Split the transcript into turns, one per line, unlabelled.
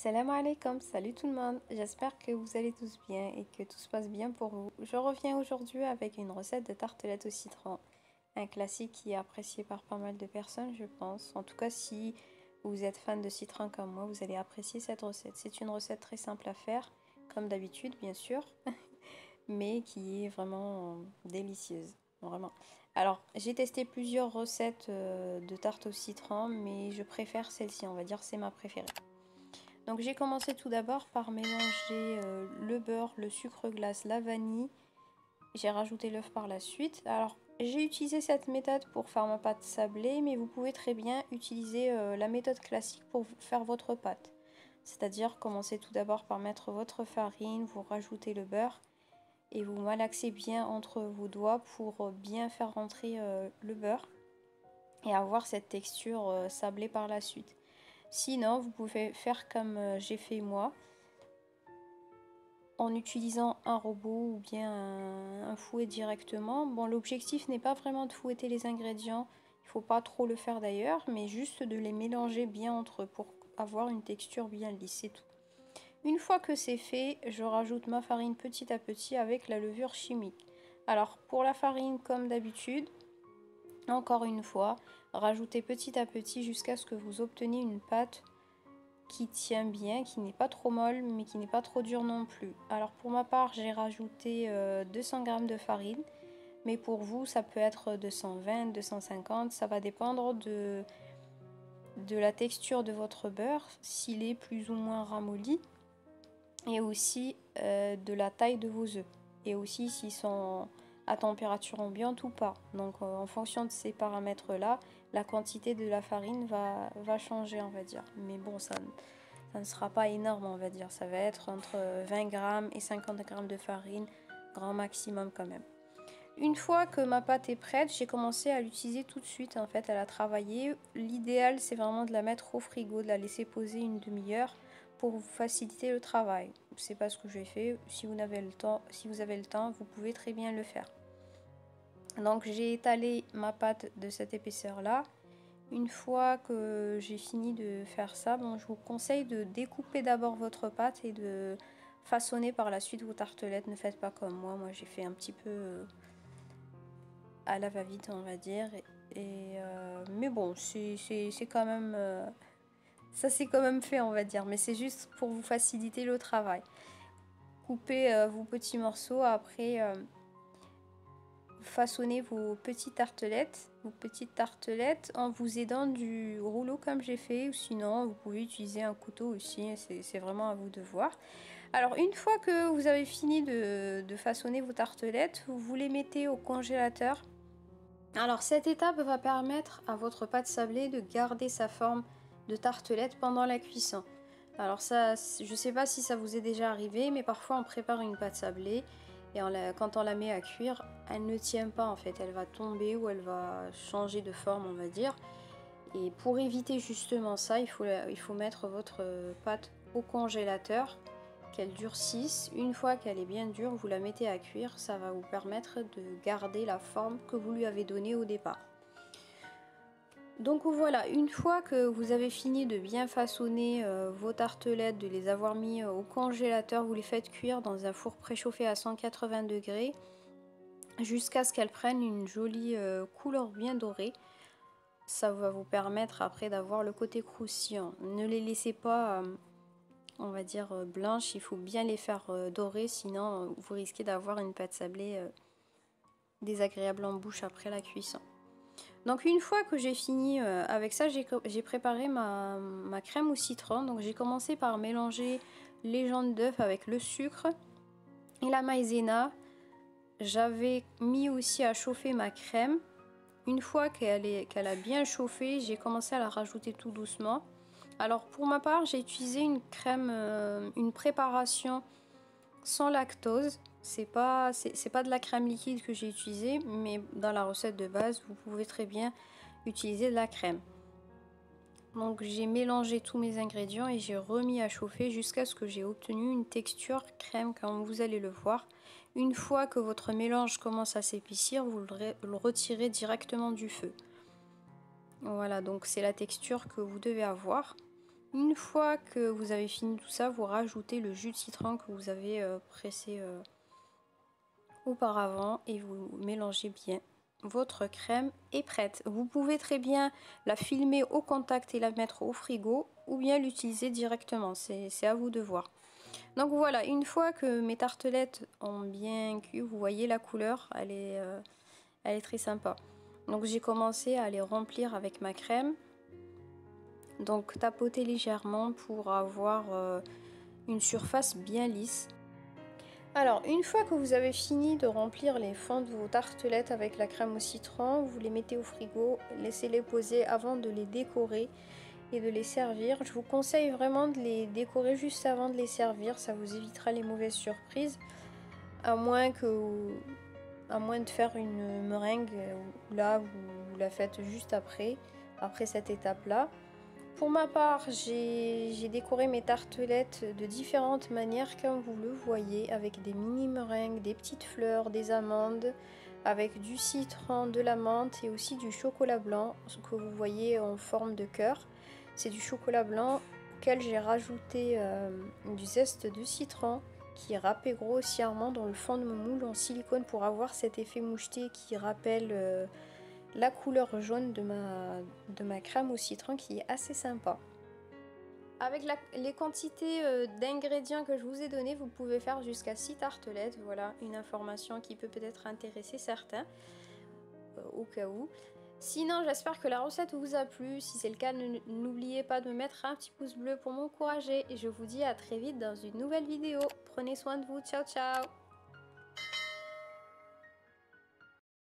Salam alaikum, salut tout le monde, j'espère que vous allez tous bien et que tout se passe bien pour vous. Je reviens aujourd'hui avec une recette de tartelette au citron, un classique qui est apprécié par pas mal de personnes je pense. En tout cas si vous êtes fan de citron comme moi, vous allez apprécier cette recette. C'est une recette très simple à faire, comme d'habitude bien sûr, mais qui est vraiment délicieuse, vraiment. Alors j'ai testé plusieurs recettes de tarte au citron, mais je préfère celle-ci, on va dire c'est ma préférée. Donc j'ai commencé tout d'abord par mélanger le beurre, le sucre glace, la vanille. J'ai rajouté l'œuf par la suite. Alors j'ai utilisé cette méthode pour faire ma pâte sablée, mais vous pouvez très bien utiliser la méthode classique pour faire votre pâte. C'est-à-dire commencer tout d'abord par mettre votre farine, vous rajoutez le beurre et vous malaxez bien entre vos doigts pour bien faire rentrer le beurre et avoir cette texture sablée par la suite. Sinon, vous pouvez faire comme j'ai fait moi, en utilisant un robot ou bien un fouet directement. Bon, l'objectif n'est pas vraiment de fouetter les ingrédients, il ne faut pas trop le faire d'ailleurs, mais juste de les mélanger bien entre eux pour avoir une texture bien lisse, c'est tout. Une fois que c'est fait, je rajoute ma farine petit à petit avec la levure chimique. Alors, pour la farine, comme d'habitude, encore une fois, rajoutez petit à petit jusqu'à ce que vous obteniez une pâte qui tient bien, qui n'est pas trop molle mais qui n'est pas trop dure non plus. Alors pour ma part j'ai rajouté 200 g de farine, mais pour vous ça peut être 220, 250, ça va dépendre de la texture de votre beurre, s'il est plus ou moins ramolli, et aussi de la taille de vos œufs, et aussi s'ils sont à température ambiante ou pas. Donc en fonction de ces paramètres là, la quantité de la farine va changer, on va dire. Mais bon, ça ne sera pas énorme, on va dire. Ça va être entre 20 grammes et 50 grammes de farine, grand maximum quand même. Une fois que ma pâte est prête, j'ai commencé à l'utiliser tout de suite, en fait, à la travailler. L'idéal, c'est vraiment de la mettre au frigo, de la laisser poser une demi-heure pour vous faciliter le travail. C'est pas ce que j'ai fait. Si vous avez le temps, vous pouvez très bien le faire. Donc j'ai étalé ma pâte de cette épaisseur là. Une fois que j'ai fini de faire ça, bon, je vous conseille de découper d'abord votre pâte et de façonner par la suite vos tartelettes. Ne faites pas comme moi j'ai fait un petit peu à la va-vite, on va dire. Mais bon, c'est quand même... ça c'est quand même fait, on va dire. Mais c'est juste pour vous faciliter le travail. Coupez vos petits morceaux, après façonnez vos petites tartelettes en vous aidant du rouleau comme j'ai fait, ou sinon vous pouvez utiliser un couteau aussi, c'est vraiment à vous de voir. Alors une fois que vous avez fini de façonner vos tartelettes, vous les mettez au congélateur. Alors cette étape va permettre à votre pâte sablée de garder sa forme de tartelette pendant la cuisson. Alors ça, je sais pas si ça vous est déjà arrivé, mais parfois on prépare une pâte sablée et quand on la met à cuire, elle ne tient pas en fait, elle va tomber ou elle va changer de forme, on va dire. Et pour éviter justement ça, il faut mettre votre pâte au congélateur, qu'elle durcisse. Une fois qu'elle est bien dure, vous la mettez à cuire, ça va vous permettre de garder la forme que vous lui avez donnée au départ. Donc voilà, une fois que vous avez fini de bien façonner vos tartelettes, de les avoir mis au congélateur, vous les faites cuire dans un four préchauffé à 180 degrés jusqu'à ce qu'elles prennent une jolie couleur bien dorée. Ça va vous permettre après d'avoir le côté croustillant. Ne les laissez pas, on va dire, blanches, il faut bien les faire dorer, sinon vous risquez d'avoir une pâte sablée désagréable en bouche après la cuisson. Donc une fois que j'ai fini avec ça, j'ai préparé ma crème au citron. Donc j'ai commencé par mélanger les jaunes d'œufs avec le sucre et la maïzena. J'avais mis aussi à chauffer ma crème. Une fois qu'elle a bien chauffé, j'ai commencé à la rajouter tout doucement. Alors pour ma part, j'ai utilisé une crème, une préparation sans lactose. C'est pas de la crème liquide que j'ai utilisée, mais dans la recette de base, vous pouvez très bien utiliser de la crème. Donc j'ai mélangé tous mes ingrédients et j'ai remis à chauffer jusqu'à ce que j'ai obtenu une texture crème, comme vous allez le voir. Une fois que votre mélange commence à s'épaissir, vous le retirez directement du feu. Voilà, donc c'est la texture que vous devez avoir. Une fois que vous avez fini tout ça, vous rajoutez le jus de citron que vous avez pressé auparavant et vous mélangez bien. Votre crème est prête. Vous pouvez très bien la filmer au contact et la mettre au frigo ou bien l'utiliser directement. C'est à vous de voir. Donc voilà, une fois que mes tartelettes ont bien cuit, vous voyez la couleur, elle est très sympa. Donc j'ai commencé à les remplir avec ma crème. Donc tapoter légèrement pour avoir une surface bien lisse. Alors une fois que vous avez fini de remplir les fonds de vos tartelettes avec la crème au citron, vous les mettez au frigo, laissez-les poser avant de les décorer et de les servir. Je vous conseille vraiment de les décorer juste avant de les servir, ça vous évitera les mauvaises surprises. À moins de faire une meringue où là vous la faites juste après cette étape-là. Pour ma part, j'ai décoré mes tartelettes de différentes manières comme vous le voyez, avec des mini meringues, des petites fleurs, des amandes, avec du citron, de la menthe et aussi du chocolat blanc, ce que vous voyez en forme de cœur. C'est du chocolat blanc auquel j'ai rajouté du zeste de citron qui est râpé grossièrement dans le fond de mon moule en silicone pour avoir cet effet moucheté qui rappelle la couleur jaune de ma crème au citron qui est assez sympa. Avec les quantités d'ingrédients que je vous ai donné, vous pouvez faire jusqu'à 6 tartelettes. Voilà une information qui peut peut-être intéresser certains au cas où. Sinon, j'espère que la recette vous a plu. Si c'est le cas, n'oubliez pas de mettre un petit pouce bleu pour m'encourager. Et je vous dis à très vite dans une nouvelle vidéo. Prenez soin de vous. Ciao, ciao!